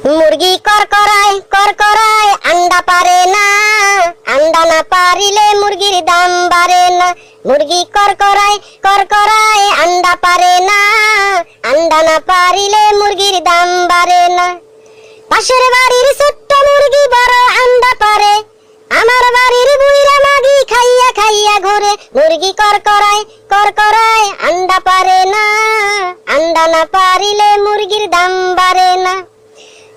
মুরগি করকরায় আন্ডা পারে না, আন্ডা না পারিলে মুরগির দাম বাড়ে না। মুরগি করকরায় আন্ডা পারে না, আন্ডা না পারিলে মুরগির দাম বাড়ে না। পাশের বাড়ির ছোট্ট মুরগি বড় আন্ডা পারে, আমার বাড়ির বুইরা মাগি খাইয়া খাইয়া ঘুরে। মুরগি করকরায় আন্ডা পারে না, আন্ডা না পারিলে মুরগির দাম বাড়ে না।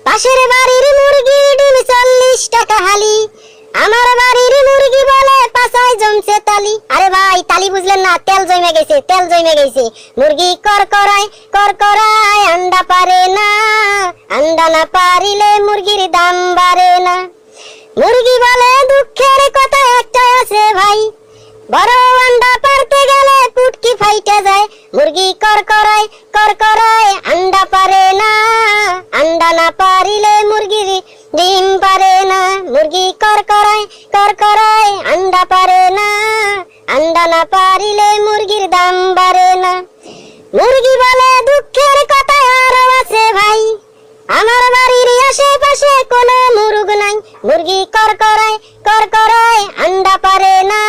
পাশের বাড়ির মুরগি ডিম 40 টাকা হালি, আমার বাড়ির মুরগি বলে পাছায় জমছে তালি। আরে ভাই তালি বুঝলেন না, তেল জমে গেছে। মুরগি করকরায় আন্ডা পারে না, আন্ডা না পারিলে মুরগির দাম বাড়ে না। মুরগি বলে দুঃখের কথা একটা আছে ভাই, বড় আন্ডা পারতে গেলে পুটকি ফাইটে যায়। মুরগি করকরায় আন্ডা পারে না, আন্ডা না পারিলে মুরগির ডিম পারে না। মুরগি করকরায় আন্ডা পারে না, আন্ডা না পারিলে মুরগির দাম বাড়ে না। মুরগি বলে দুঃখের কথা আরো আছে ভাই, আমার বাড়ির আশেপাশে কোনো মুরগ নাই। মুরগি করকরায় আন্ডা পারে না,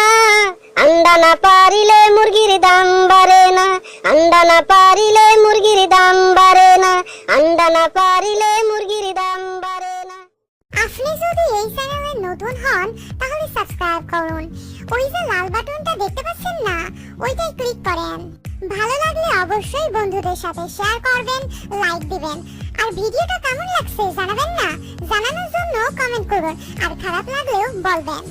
আন্ডা না পারিলে মুরগির দাম বাড়ে না। আন্ডা না পারিলে মুরগির দাম বাড়ে না, আন্ডা না পারিলে মুরগির দাম বাড়ে না। আপনি যদি এই চ্যানেলে নতুন হন তাহলে সাবস্ক্রাইব করুন। ওই যে লাল বাটনটা দেখতে পাচ্ছেন না, ওইটাই ক্লিক করেন। ভালো লাগলে অবশ্যই বন্ধুদের সাথে শেয়ার করবেন, লাইক দিবেন। আর ভিডিওটা কেমন লাগছে জানাবেন না, জানানোর জন্য কমেন্ট করুন। আর খারাপ লাগলেও বলবেন।